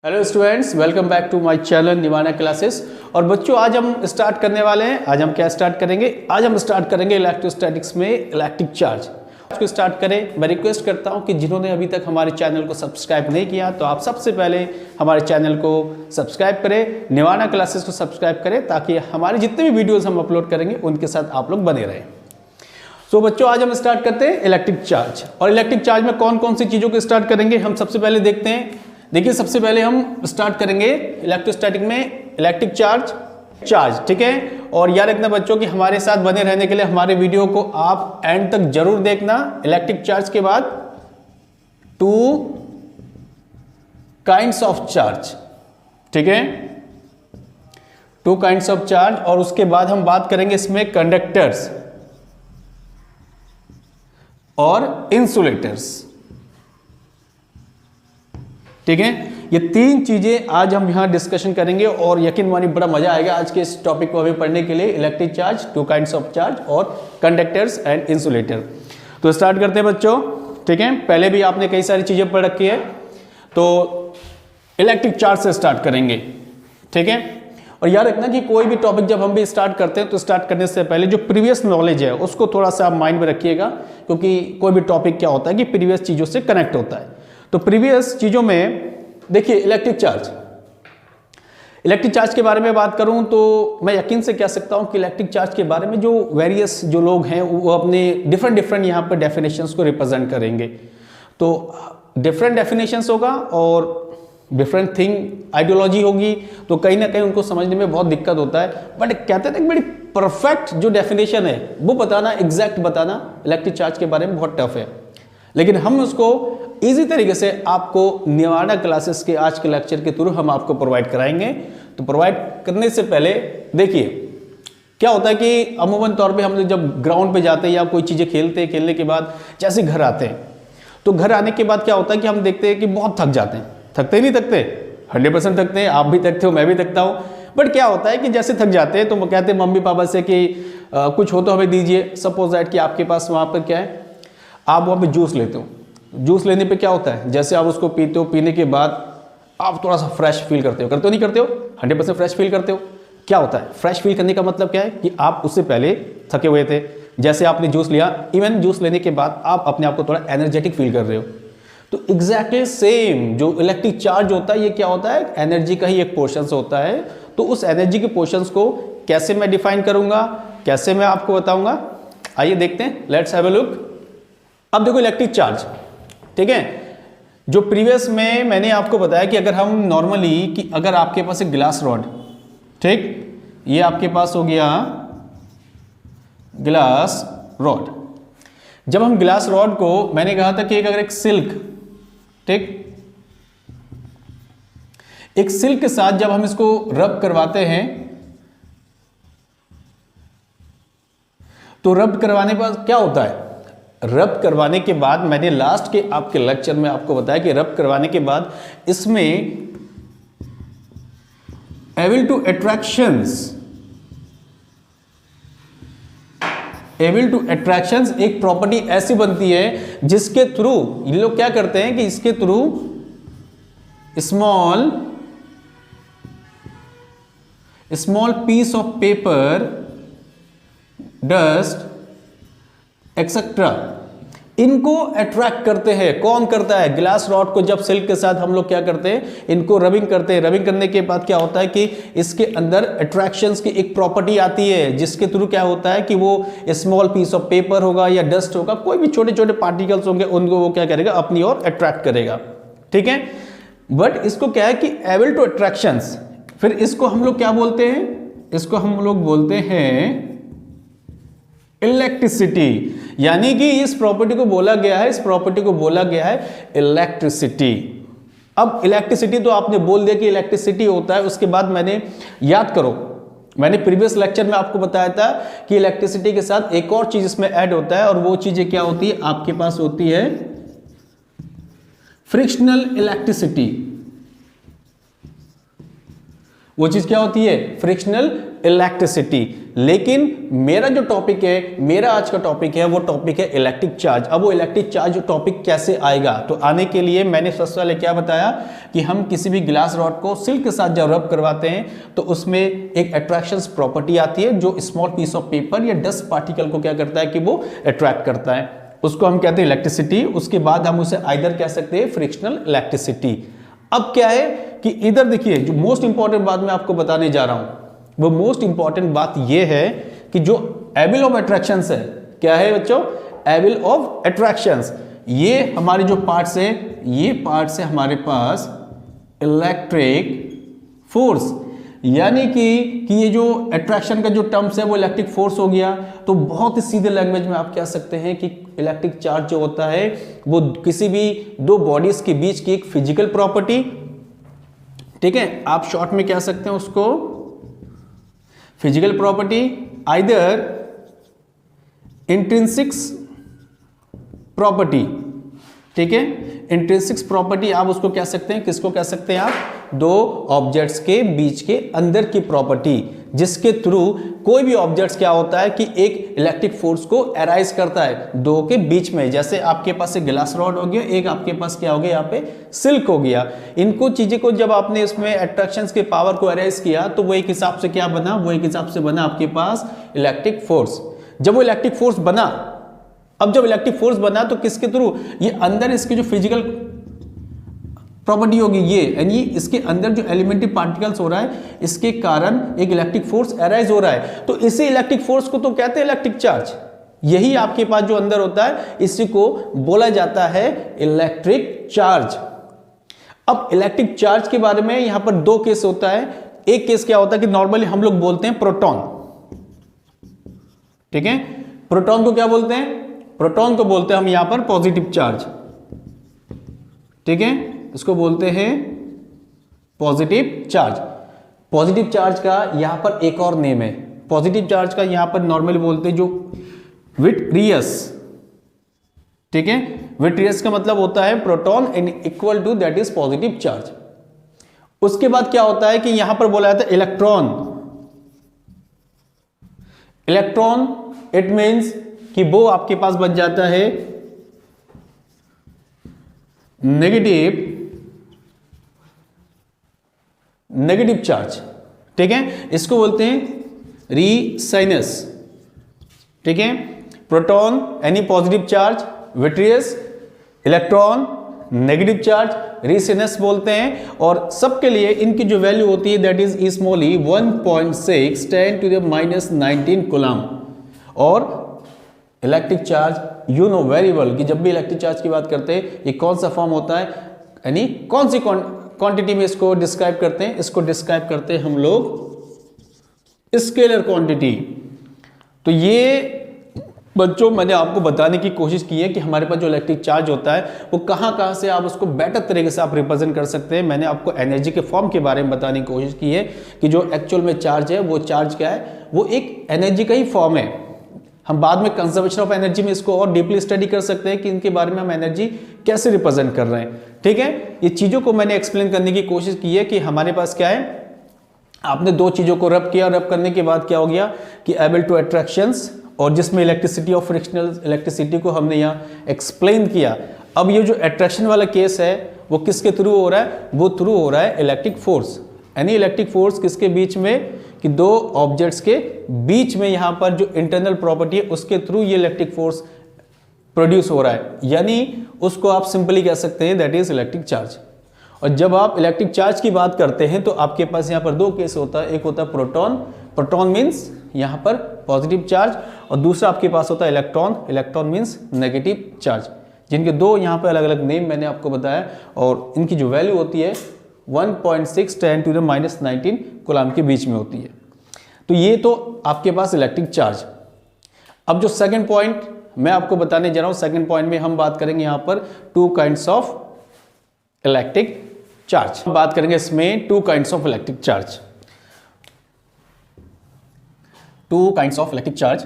Hello students, welcome back to my channel Nivana classes. और बच्चों, आज हम स्टार्ट करने वाले हैं। आज हम क्या स्टार्ट करेंगे? आज हम स्टार्ट करेंगे इलेक्ट्रोस्टैटिक्स में इलेक्ट्रिक चार्ज। को स्टार्ट करें, मैं रिक्वेस्ट करता हूं कि जिन्होंने अभी तक हमारे चैनल को सब्सक्राइब नहीं किया तो आप सबसे पहले हमारे चैनल को सब्सक्राइब करें, निवाना क्लासेस को सब्सक्राइब करें, ताकि हमारे जितने भी वीडियोज़ हम अपलोड करेंगे उनके साथ आप लोग बने रहें। तो बच्चों, आज हम स्टार्ट करते हैं इलेक्ट्रिक चार्ज। और इलेक्ट्रिक चार्ज में कौन कौन सी चीज़ों को स्टार्ट करेंगे हम सबसे पहले देखते हैं। देखिए, सबसे पहले हम स्टार्ट करेंगे इलेक्ट्रोस्टैटिक में इलेक्ट्रिक चार्ज, ठीक है। और याद रखना बच्चों कि हमारे साथ बने रहने के लिए हमारे वीडियो को आप एंड तक जरूर देखना। इलेक्ट्रिक चार्ज के बाद टू काइंड्स ऑफ चार्ज, ठीक है, टू काइंड्स ऑफ चार्ज। और उसके बाद हम बात करेंगे इसमें कंडक्टर्स और इंसुलेटर्स, ठीक है। ये तीन चीजें आज हम यहां डिस्कशन करेंगे और यकीन मानिए बड़ा मजा आएगा आज के इस टॉपिक को अभी पढ़ने के लिए। Electric charge, two kinds of charge और कंडक्टर्स एंड इंसुलेटर। तो स्टार्ट करते हैं बच्चों, ठीक है। पहले भी आपने कई सारी चीजें पढ़ रखी है, तो इलेक्ट्रिक चार्ज से स्टार्ट करेंगे, ठीक है। और याद रखना कि कोई भी टॉपिक जब हम भी स्टार्ट करते हैं तो स्टार्ट करने से पहले जो प्रीवियस नॉलेज है उसको थोड़ा सा आप माइंड में रखिएगा, क्योंकि कोई भी टॉपिक क्या होता है कि प्रीवियस चीजों से कनेक्ट होता है। तो प्रीवियस चीजों में देखिए, इलेक्ट्रिक चार्ज के बारे में बात करूं तो मैं यकीन से कह सकता हूं कि इलेक्ट्रिक चार्ज के बारे में जो वेरियस जो लोग हैं वो अपने डिफरेंट यहां पर डेफिनेशंस को रिप्रेजेंट करेंगे। तो डिफरेंट डेफिनेशंस होगा और डिफरेंट थिंग आइडियोलॉजी होगी, तो कहीं ना कहीं उनको समझने में बहुत दिक्कत होता है। बट कहते हैं बड़ी परफेक्ट जो डेफिनेशन है वो बताना, एग्जैक्ट बताना इलेक्ट्रिक चार्ज के बारे में बहुत टफ है। लेकिन हम उसको इजी तरीके से आपको निवाना क्लासेस के आज के लेक्चर के थ्रू हम आपको प्रोवाइड कराएंगे। तो प्रोवाइड करने से पहले देखिए क्या होता है कि अमूमन तौर पे हम लोग जब ग्राउंड पे जाते हैं या कोई चीज़ें खेलते हैं, खेलने के बाद जैसे घर आते हैं, तो घर आने के बाद क्या होता है कि हम देखते हैं कि बहुत थक जाते हैं। थकते ही नहीं थकते, 100% थकते हैं। आप भी थकते हो, मैं भी थकता हूँ। बट क्या होता है कि जैसे थक जाते हैं तो वो कहते हैं मम्मी पापा से कि कुछ हो तो हमें दीजिए। सपोज दैट कि आपके पास वहाँ पर क्या है, आप वहाँ पे जूस लेते हो। जूस लेने पे क्या होता है, जैसे आप उसको पीते हो, पीने के बाद आप थोड़ा सा फ्रेश फील करते हो नहीं करते हो? 100% फ्रेश फील करते हो। क्या होता है फ्रेश फील करने का मतलब? क्या है कि आप उससे पहले थके हुए थे, जैसे आपने जूस लिया, इवन जूस लेने के बाद आप अपने आप को थोड़ा एनर्जेटिक फील कर रहे हो। तो एग्जैक्टली सेम जो इलेक्ट्रिक चार्ज होता है, ये क्या होता है, एनर्जी का ही एक पोर्शन होता है। तो उस एनर्जी के पोर्शंस को कैसे मैं डिफाइन करूंगा, कैसे मैं आपको बताऊंगा, आइए देखते हैं। Let's have a look. अब देखो इलेक्ट्रिक चार्ज, ठीक है। जो प्रीवियस में मैंने आपको बताया कि अगर हम नॉर्मली कि अगर आपके पास एक ग्लास रॉड, ठीक, ये आपके पास हो गया ग्लास रॉड। जब हम ग्लास रॉड को, मैंने कहा था कि अगर एक सिल्क, ठीक, एक सिल्क के साथ जब हम इसको रब करवाते हैं तो रब करवाने पर क्या होता है, रब करवाने के बाद मैंने लास्ट के आपके लेक्चर में आपको बताया कि रब करवाने के बाद इसमें एबल टू अट्रैक्शंस एक प्रॉपर्टी ऐसी बनती है जिसके थ्रू ये लोग क्या करते हैं कि इसके through small piece of paper, dust etcetera, इनको अट्रैक्ट करते हैं। कौन करता है? ग्लास रॉड को जब सिल्क के साथ हम लोग क्या करते हैं, इनको रबिंग करते हैं। रबिंग करने के बाद क्या होता है कि इसके अंदर अट्रैक्शंस की एक प्रॉपर्टी आती है, जिसके थ्रू क्या होता है कि वो स्मॉल पीस ऑफ पेपर होगा या डस्ट होगा, कोई भी छोटे छोटे पार्टिकल्स होंगे, उनको वो क्या करेगा, अपनी ओर अट्रैक्ट करेगा, ठीक है। बट इसको क्या है कि एबल टू अट्रैक्शंस, फिर इसको हम लोग क्या बोलते हैं, इसको हम लोग बोलते हैं इलेक्ट्रिसिटी। यानी कि इस प्रॉपर्टी को बोला गया है, इलेक्ट्रिसिटी। अब इलेक्ट्रिसिटी तो आपने बोल दिया कि इलेक्ट्रिसिटी होता है। उसके बाद मैंने, याद करो, मैंने प्रीवियस लेक्चर में आपको बताया था कि इलेक्ट्रिसिटी के साथ एक और चीज इसमें ऐड होता है, और वो चीजें क्या होती है, आपके पास होती है फ्रिक्शनल इलेक्ट्रिसिटी। वो चीज क्या होती है? Frictional electricity. लेकिन मेरा जो टॉपिक है, मेरा आज का टॉपिक है, वो टॉपिक है इलेक्ट्रिक चार्ज। अब वो इलेक्ट्रिक चार्ज टॉपिक कैसे आएगा? तो आने के लिए मैंने सबसे पहले क्या बताया कि हम किसी भी ग्लास रॉड को सिल्क के साथ जब रब करवाते हैं तो उसमें एक अट्रैक्शन प्रॉपर्टी आती है जो स्मॉल पीस ऑफ पेपर या डस्ट पार्टिकल को क्या करता है कि वो अट्रैक्ट करता है, उसको हम कहते हैं इलेक्ट्रिसिटी। उसके बाद हम उसे आइदर कह सकते हैं फ्रिक्शनल इलेक्ट्रिसिटी। अब क्या है कि इधर देखिए, जो मोस्ट इंपॉर्टेंट बात मैं आपको बताने जा रहा हूं, वो मोस्ट इंपॉर्टेंट बात यह है कि जो एबिल ऑफ अट्रैक्शंस है, क्या है बच्चों? AVL of attractions. ये हमारे जो पार्ट्स है, ये पार्ट्स है हमारे पास इलेक्ट्रिक फोर्स। यानी कि ये जो अट्रैक्शन का जो टर्म्स है वो इलेक्ट्रिक फोर्स हो गया। तो बहुत ही सीधे लैंग्वेज में आप कह सकते हैं कि इलेक्ट्रिक चार्ज जो होता है वो किसी भी दो बॉडीज के बीच की एक फिजिकल प्रॉपर्टी, ठीक है, आप शॉर्ट में कह सकते हैं उसको फिजिकल प्रॉपर्टी, आइदर इंट्रिंसिक्स प्रॉपर्टी, ठीक है, इंट्रिंसिक्स प्रॉपर्टी आप उसको कह सकते हैं, किसको कह सकते हैं आप? दो ऑब्जेक्ट्स के बीच के अंदर की प्रॉपर्टी, जिसके थ्रू कोई भी ऑब्जेक्ट्स क्या होता है कि एक इलेक्ट्रिक फोर्स को अराइज करता है दो के बीच में। जैसे आपके पास एक ग्लास रॉड हो गया, एक आपके पास क्या हो गया यहाँ पे सिल्क हो गया। इनको चीजें को जब आपने इसमें अट्रैक्शंस के पावर को अराइज किया तो वो एक हिसाब से क्या बना? वो एक हिसाब से बना आपके पास इलेक्ट्रिक फोर्स। जब वो इलेक्ट्रिक फोर्स बना, अब जब इलेक्ट्रिक फोर्स बना तो किसके थ्रू? ये अंदर इसकी जो फिजिकल प्रॉपर्टी होगी ये, यानी इसके अंदर जो एलिमेंट्री पार्टिकल्स हो रहा है इसके कारण एक इलेक्ट्रिक फोर्स अराइज हो रहा है। तो इसी इलेक्ट्रिक फोर्स को तो कहते हैं इलेक्ट्रिक चार्ज। यही आपके पास जो अंदर होता है इसी को बोला जाता है इलेक्ट्रिक चार्ज। अब इलेक्ट्रिक चार्ज के बारे में यहां पर दो केस होता है। एक केस क्या होता है कि नॉर्मली हम लोग बोलते हैं प्रोटॉन, ठीक है, प्रोटॉन को क्या बोलते हैं? प्रोटॉन को बोलते हैं हम यहां पर पॉजिटिव चार्ज, ठीक है, इसको बोलते हैं पॉजिटिव चार्ज। पॉजिटिव चार्ज का यहां पर एक और नेम है। पॉजिटिव चार्ज का यहां पर नॉर्मली बोलते हैं जो विट्रियस, ठीक है, विट्रियस का मतलब होता है proton and equal to that is positive charge. उसके बाद क्या होता है कि यहां पर बोला जाता है इलेक्ट्रॉन। इलेक्ट्रॉन इट मींस कि वो आपके पास बन जाता है नेगेटिव चार्ज, ठीक है, इसको बोलते हैं रीसाइनस, ठीक है। Proton any positive charge, vitreous, electron negative charge, resinous बोलते हैं। और सबके लिए इनकी जो वैल्यू होती है that is small e 1.6 10⁻⁹ coulomb. और electric charge you know very well कि जब भी इलेक्ट्रिक चार्ज की बात करते हैं ये कौन सा फॉर्म होता है, यानी कौन सी क्वांटिटी में इसको डिस्क्राइब करते हैं? इसको डिस्क्राइब करते हैं हम लोग स्केलर क्वांटिटी। तो ये बच्चों मैंने आपको बताने की कोशिश की है कि हमारे पास जो इलेक्ट्रिक चार्ज होता है वो कहाँ से आप उसको बेटर तरीके से आप रिप्रेजेंट कर सकते हैं। मैंने आपको एनर्जी के फॉर्म के बारे में बताने की कोशिश की है कि जो एक्चुअल में चार्ज है वो चार्ज क्या है, वो एक एनर्जी का ही फॉर्म है। हम बाद में कंजर्वेशन ऑफ एनर्जी में इसको और डीपली स्टडी कर सकते हैं कि इनके बारे में हम एनर्जी कैसे रिप्रेजेंट कर रहे हैं, ठीक है। ये चीज़ों को मैंने एक्सप्लेन करने की कोशिश की है कि हमारे पास क्या है, आपने दो चीज़ों को रब किया, रब करने के बाद क्या हो गया कि एबल टू अट्रैक्शंस, और जिसमें इलेक्ट्रिसिटी और फ्रिक्शनल इलेक्ट्रिसिटी को हमने यहाँ एक्सप्लेन किया। अब ये जो अट्रैक्शन वाला केस है वो किसके थ्रू हो रहा है? वो थ्रू हो रहा है electric force. Any electric force किसके बीच में? कि दो ऑब्जेक्ट्स के बीच में यहाँ पर जो इंटरनल प्रॉपर्टी है उसके थ्रू ये इलेक्ट्रिक फोर्स प्रोड्यूस हो रहा है, यानी उसको आप सिंपली कह सकते हैं दैट इज इलेक्ट्रिक चार्ज। और जब आप इलेक्ट्रिक चार्ज की बात करते हैं तो आपके पास यहाँ पर दो केस होता है, एक होता है प्रोटॉन, प्रोटॉन मीन्स यहाँ पर पॉजिटिव चार्ज, और दूसरा आपके पास होता है electron, electron means negative charge, जिनके दो यहाँ पर अलग अलग नेम मैंने आपको बताया। और इनकी जो वैल्यू होती है 1.6 10⁻⁹ कूलम के बीच में होती है। तो ये तो आपके पास इलेक्ट्रिक चार्ज। अब जो सेकंड पॉइंट मैं आपको बताने जा रहा हूं, सेकंड पॉइंट में हम बात करेंगे यहां पर two kinds of electric charge. बात करेंगे इसमें two kinds of electric charge. Two kinds of electric charge.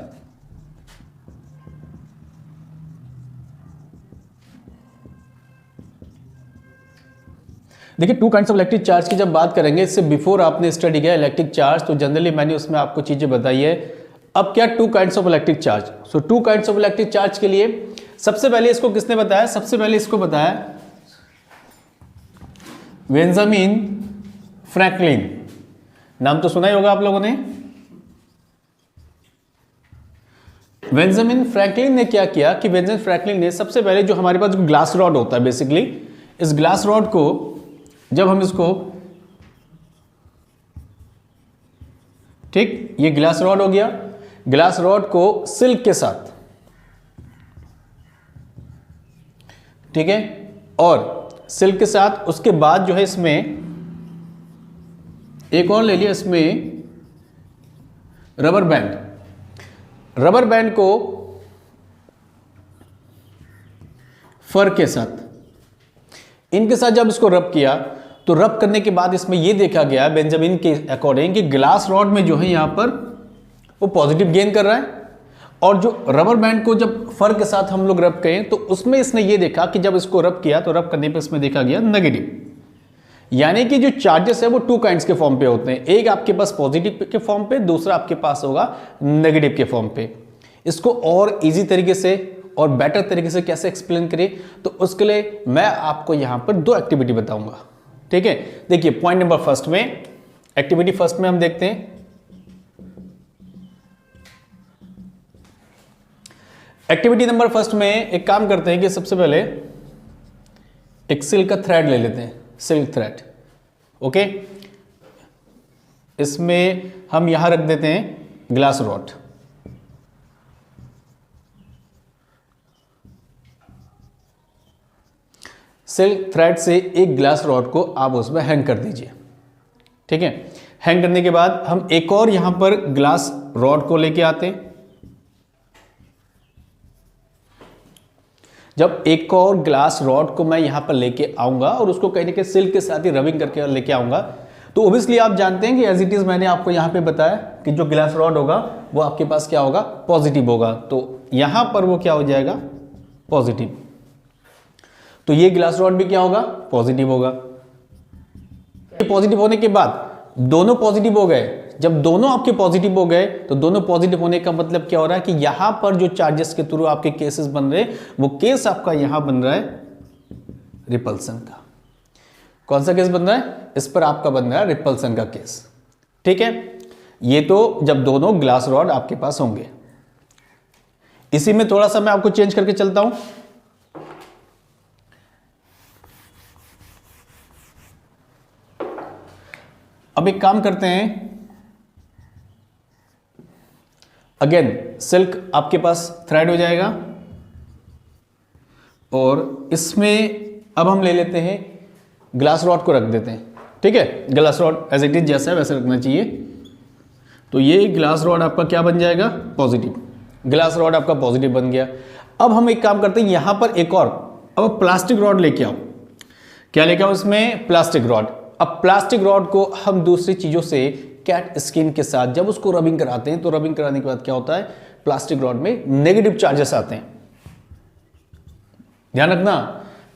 देखिए, two kinds of electric charge की जब बात करेंगे, इससे बिफोर आपने स्टडी किया इलेक्ट्रिक चार्ज, तो जनरली मैंने उसमें आपको चीजें बताई है। अब क्या to kinds of electric charge, so to kinds of electric charge के लिए सबसे पहले इसको किसने बताया, सबसे पहले इसको बताया बेंजामिन फ्रैंकलिन। नाम तो सुना ही होगा आप लोगों ने। बेंजामिन फ्रैंकलिन ने क्या किया कि बेंजामिन फ्रैंकलिन ने सबसे पहले जो हमारे पास जो ग्लास रॉड होता है, बेसिकली इस ग्लास रॉड को जब हम इसको, ठीक, ये ग्लास रॉड हो गया, ग्लास रॉड को सिल्क के साथ, ठीक है, और सिल्क के साथ उसके बाद जो है इसमें एक और ले लिया, इसमें रबर बैंड, रबर बैंड को फर के साथ, इनके साथ जब इसको रब किया, तो रब करने के बाद इसमें यह देखा गया बेंजामिन के अकॉर्डिंग कि ग्लास रॉड में जो है यहां पर वो पॉजिटिव गेन कर रहा है, और जो रबर बैंड को जब फर के साथ हम लोग रब करें तो उसमें इसने ये देखा कि जब इसको रब किया तो रब करने पर इसमें देखा गया नेगेटिव। यानी कि जो चार्जेस है वो टू काइंड्स के फॉर्म पे होते हैं, एक आपके पास पॉजिटिव के फॉर्म पे, दूसरा आपके पास होगा नेगेटिव के फॉर्म पे। इसको और इजी तरीके से और बेटर तरीके से कैसे एक्सप्लेन करें, तो उसके लिए मैं आपको यहां पर दो एक्टिविटी बताऊंगा, ठीक है। देखिए, पॉइंट नंबर फर्स्ट में, एक्टिविटी फर्स्ट में हम देखते हैं, एक्टिविटी नंबर फर्स्ट में एक काम करते हैं कि सबसे पहले एक सिल्क का थ्रेड ले लेते हैं, सिल्क थ्रेड, ओके। इसमें हम यहां रख देते हैं ग्लास रॉड, सिल्क थ्रेड से एक ग्लास रॉड को आप उसमें हैंग कर दीजिए, ठीक है। हैंग करने के बाद हम एक और यहां पर ग्लास रॉड को लेके आते हैं। जब एक और ग्लास रॉड को मैं यहां पर लेके आऊंगा और उसको कहीं ना कहीं सिल्क के साथ ही रबिंग करके लेके आऊंगा, तो ओब्वियसली आप जानते हैं कि एज इट इज मैंने आपको यहां पे बताया कि जो ग्लास रॉड होगा वो आपके पास क्या होगा, पॉजिटिव होगा, तो यहां पर वो क्या हो जाएगा, पॉजिटिव। तो ये ग्लास रॉड भी क्या होगा, पॉजिटिव होगा। पॉजिटिव होने के बाद दोनों पॉजिटिव हो गए, जब दोनों आपके पॉजिटिव हो गए तो दोनों पॉजिटिव होने का मतलब क्या हो रहा है कि यहां पर जो चार्जेस के थ्रू आपके केसेस बन रहे हैं, वो केस आपका यहां बन रहा है रिपल्सन का। कौन सा केस बन रहा है, इस पर आपका बन रहा है रिपल्सन का केस, ठीक है। ये तो जब दोनों ग्लास रॉड आपके पास होंगे। इसी में थोड़ा सा मैं आपको चेंज करके चलता हूं। अब एक काम करते हैं, अगेन सिल्क आपके पास थ्रेड हो जाएगा और इसमें अब हम ले लेते हैं ग्लास रॉड को रख देते हैं, ठीक है। Glass rod as it is जैसा है वैसे रखना चाहिए। तो ये ग्लास रॉड आपका क्या बन जाएगा, पॉजिटिव। ग्लास रॉड आपका पॉजिटिव बन गया। अब हम एक काम करते हैं, यहां पर एक और, अब प्लास्टिक रॉड लेके आओ। क्या लेके आओ, इसमें प्लास्टिक रॉड। अब प्लास्टिक रॉड को हम दूसरी चीजों से, कैट स्किन के साथ जब उसको रबिंग कराते हैं, तो रबिंग कराने के बाद क्या होता है, प्लास्टिक रॉड में नेगेटिव चार्जेस आते हैं। ध्यान रखना,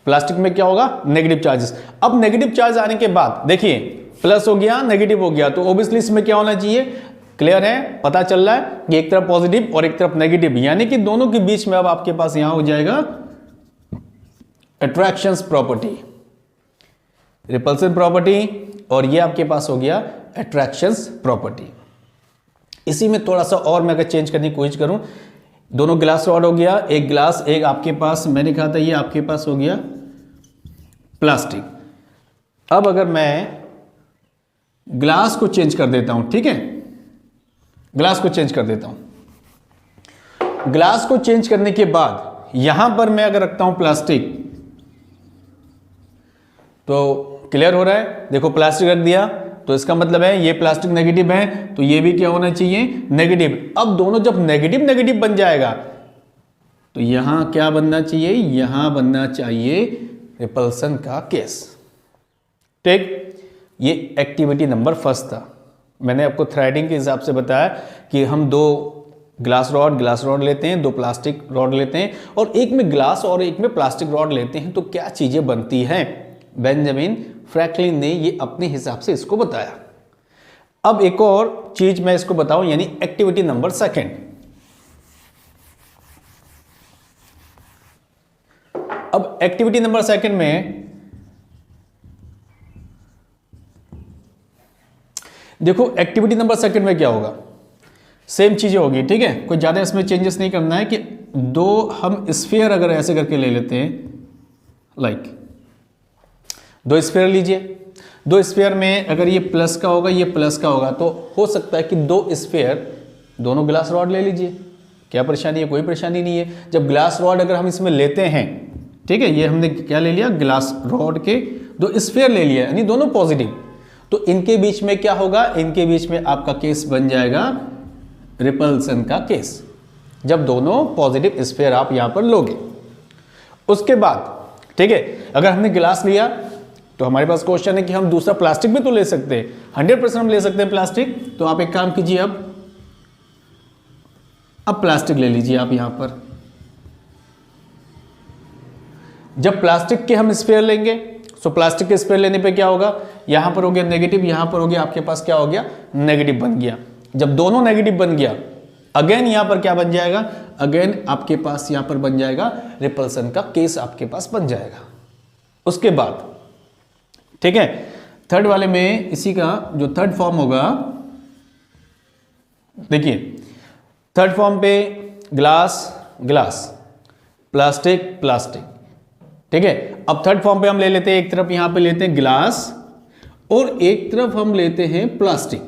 प्लास्टिक में क्या होगा, नेगेटिव चार्जेस। अब नेगेटिव चार्ज आने के बाद देखिए, प्लस हो गया, नेगेटिव हो गया, तो ऑब्वियसली इसमें क्या होना चाहिए, क्लियर है, पता चल रहा है कि एक तरफ पॉजिटिव और एक तरफ नेगेटिव, यानी कि दोनों के बीच में अब आपके पास यहां हो जाएगा अट्रैक्शंस प्रॉपर्टी, रिपल्सन प्रॉपर्टी, और ये आपके पास हो गया अट्रैक्शंस प्रॉपर्टी। इसी में थोड़ा सा और मैं अगर चेंज करने की कोशिश करूं, दोनों ग्लास रॉड हो गया, एक ग्लास, एक आपके पास, मैंने कहा था ये आपके पास हो गया प्लास्टिक। अब अगर मैं ग्लास को चेंज कर देता हूं, ठीक है, ग्लास को चेंज कर देता हूं। ग्लास को चेंज करने के बाद यहां पर मैं अगर रखता हूं प्लास्टिक, तो क्लियर हो रहा है, देखो प्लास्टिक रख दिया, तो इसका मतलब है ये प्लास्टिक नेगेटिव है, तो ये भी क्या होना चाहिए, नेगेटिव। अब दोनों जब नेगेटिव नेगेटिव बन जाएगा, तो यहां क्या बनना चाहिए, यहां बनना चाहिए रिपल्सन का केस, ठीक। ये एक्टिविटी नंबर फर्स्ट था। मैंने आपको थ्रेडिंग के हिसाब से बताया कि हम दो ग्लास रॉड लेते हैं, दो प्लास्टिक रॉड लेते हैं, और एक में ग्लास और एक में प्लास्टिक रॉड लेते हैं, तो क्या चीजें बनती हैं। बेंजामिन फ्रैंकलिन ने ये अपने हिसाब से इसको बताया। अब एक और चीज मैं इसको बताऊं, यानी एक्टिविटी नंबर सेकंड। अब एक्टिविटी नंबर सेकंड में देखो, एक्टिविटी नंबर सेकंड में क्या होगा, सेम चीजें होगी, ठीक है, कोई ज्यादा इसमें चेंजेस नहीं करना है। कि दो हम स्फीयर अगर ऐसे करके ले लेते हैं, लाइक दो स्फीयर लीजिए, दो स्फीयर में अगर ये प्लस का होगा, ये प्लस का होगा, तो हो सकता है कि दो स्फीयर दोनों ग्लास रॉड ले लीजिए, क्या परेशानी है, कोई परेशानी नहीं है। जब ग्लास रॉड अगर हम इसमें लेते हैं, ठीक है, ये हमने क्या ले लिया, ग्लास रॉड के दो स्फीयर ले लिया, यानी दोनों पॉजिटिव, तो इनके बीच में क्या होगा, इनके बीच में आपका केस बन जाएगा रिपल्सन का केस, जब दोनों पॉजिटिव स्फीयर आप यहां पर लोगे। उसके बाद, ठीक है, अगर हमने गिलास लिया तो हमारे पास क्वेश्चन है कि हम दूसरा प्लास्टिक भी तो ले सकते हैं, 100% हम ले सकते हैं प्लास्टिक। तो आप एक काम कीजिए, अब प्लास्टिक ले लीजिए आप यहां पर। जब प्लास्टिक के हम स्फीयर लेंगे, सो प्लास्टिक के स्फीयर लेने पे क्या होगा, यहां पर हो गया नेगेटिव, यहां पर हो गया आपके पास क्या हो गया, नेगेटिव बन गया। जब दोनों नेगेटिव बन गया, अगेन यहां पर क्या बन जाएगा, अगेन आपके पास यहां पर बन जाएगा रिपल्सन का केस आपके पास बन जाएगा। उसके बाद, ठीक है, थर्ड वाले में इसी का जो थर्ड फॉर्म होगा, देखिए थर्ड फॉर्म पे ग्लास ग्लास, प्लास्टिक प्लास्टिक, ठीक है। अब थर्ड फॉर्म पे हम ले लेते हैं, एक तरफ यहां पे लेते हैं ग्लास और एक तरफ हम लेते हैं प्लास्टिक,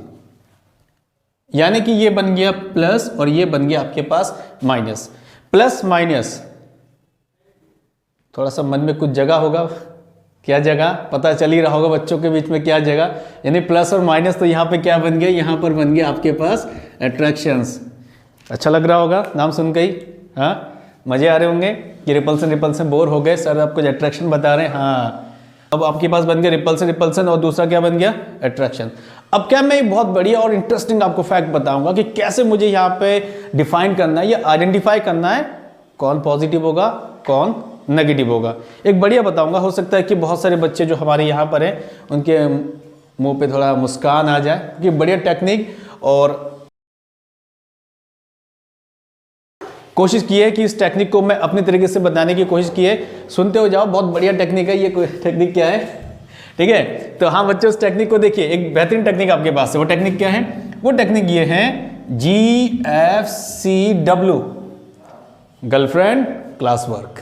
यानी कि ये बन गया प्लस और ये बन गया आपके पास माइनस। प्लस माइनस, थोड़ा सा मन में कुछ जगह होगा, क्या जगह पता चल ही रहा होगा बच्चों के बीच में, क्या जगह, यानी प्लस और माइनस, तो यहां पे क्या बन गया, यहां पर बन गया आपके पास अट्रैक्शंस। अच्छा लग रहा होगा नाम सुन के ही, हाँ, मजे आ रहे होंगे कि रिपल्सन रिपल्सन बोर हो गए सर, आप कुछ अट्रैक्शन बता रहे हैं, हाँ। अब आपके पास बन गया रिपल्सन रिपल्सन और दूसरा क्या बन गया, अट्रैक्शन। अब क्या मैं एक बहुत बढ़िया और इंटरेस्टिंग आपको फैक्ट बताऊंगा कि कैसे मुझे यहाँ पे डिफाइन करना है या आइडेंटिफाई करना है कौन पॉजिटिव होगा कौन नेगेटिव होगा। एक बढ़िया बताऊंगा, हो सकता है कि बहुत सारे बच्चे जो हमारे यहाँ पर हैं उनके मुंह पे थोड़ा मुस्कान आ जाए, क्योंकि बढ़िया टेक्निक और कोशिश की है कि इस टेक्निक को मैं अपने तरीके से बताने की कोशिश की है। सुनते हो जाओ, बहुत बढ़िया टेक्निक है ये। टेक्निक क्या है, ठीक है, तो हाँ बच्चों उस टेक्निक को देखिए, एक बेहतरीन टेक्निक आपके पास है। वो टेक्निक क्या है, वो टेक्निक ये है GFCW, गर्लफ्रेंड क्लास वर्क,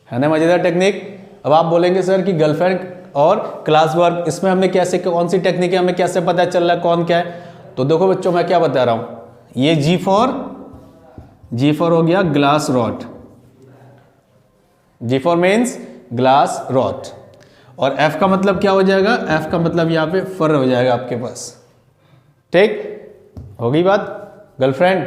है ना, मजेदार टेक्निक। अब आप बोलेंगे सर कि गर्लफ्रेंड और क्लास वर्क, इसमें हमें कैसे, कौन सी टेक्निक है, हमें कैसे पता चल रहा है कौन क्या है। तो देखो बच्चों मैं क्या बता रहा हूं, ये G फॉर हो गया glass rod, G for means glass rod, और F का मतलब क्या हो जाएगा, F का मतलब यहां पे फर हो जाएगा आपके पास, ठीक हो गई बात। Girlfriend,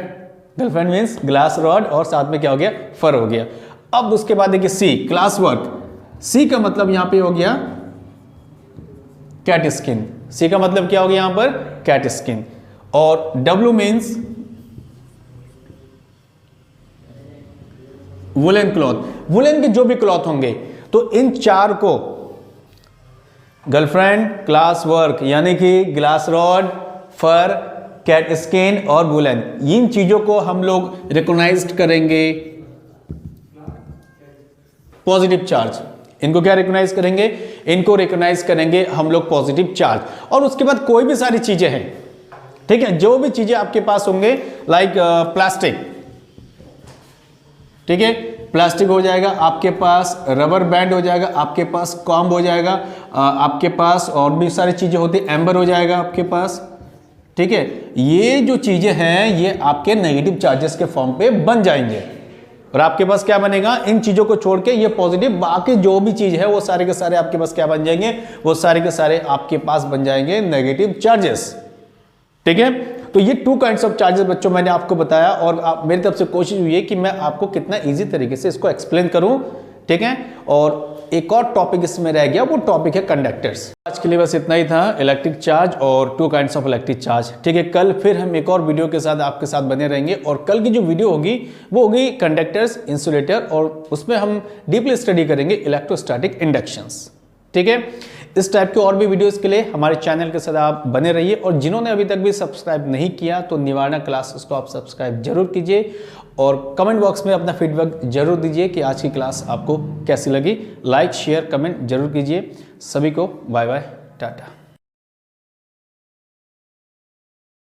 girlfriend means glass rod और साथ में क्या हो गया, फर हो गया। अब उसके बाद देखिए C, क्लास वर्क, C का मतलब यहां पे हो गया कैट स्किन, C का मतलब क्या हो गया यहां पर, कैट स्किन, और W means woollen cloth, woollen के जो भी क्लॉथ होंगे, तो इन चार को गर्लफ्रेंड क्लास वर्क यानी कि ग्लास रॉड, फर, कैट स्किन और वुलन, इन चीजों को हम लोग रिकॉग्नाइज करेंगे पॉजिटिव चार्ज। इनको क्या रिकॉग्नाइज करेंगे, इनको रिकॉग्नाइज करेंगे हम लोग पॉजिटिव चार्ज। और उसके बाद कोई भी सारी चीजें हैं, ठीक है, जो भी चीजें आपके पास होंगे, लाइक प्लास्टिक, ठीक है, प्लास्टिक हो जाएगा आपके पास, रबर बैंड हो जाएगा आपके पास, कॉम्ब हो जाएगा आपके पास, और भी सारी चीजें होती है, एम्बर हो जाएगा आपके पास, ठीक है। ये जो चीजें हैं ये आपके नेगेटिव चार्जेस के फॉर्म पे बन जाएंगे, और आपके पास क्या बनेगा, इन चीजों को छोड़ के ये पॉजिटिव, बाकी जो भी चीज है वो सारे के सारे आपके पास क्या बन जाएंगे, वो सारे के सारे आपके पास बन जाएंगे नेगेटिव चार्जेस, ठीक है। तो ये टू काइंड्स ऑफ चार्जेस बच्चों मैंने आपको बताया, और मेरी तरफ से कोशिश हुई है कि मैं आपको कितना इजी तरीके से इसको एक्सप्लेन करूं, ठीक है। और एक और टॉपिक इसमें रह गया, वो टॉपिक है कंडक्टर्स। आज के लिए बस इतना ही था, इलेक्ट्रिक चार्ज और to kinds of electric charge, ठीक है। कल फिर हम एक और वीडियो के साथ आपके साथ बने रहेंगे, और कल की जो वीडियो होगी वो होगी कंडक्टर्स, इंसुलेटर, और उसमें हम डीपली स्टडी करेंगे इलेक्ट्रोस्टैटिक इंडक्शंस, ठीक है। इस टाइप के और भी वीडियोस के लिए हमारे चैनल के साथ आप बने रहिए, और जिन्होंने अभी तक भी सब्सक्राइब नहीं किया तो निवारणा क्लासेस को आप सब्सक्राइब जरूर कीजिए, और कमेंट बॉक्स में अपना फीडबैक जरूर दीजिए कि आज की क्लास आपको कैसी लगी। लाइक शेयर कमेंट जरूर कीजिए। सभी को बाय बाय टाटा।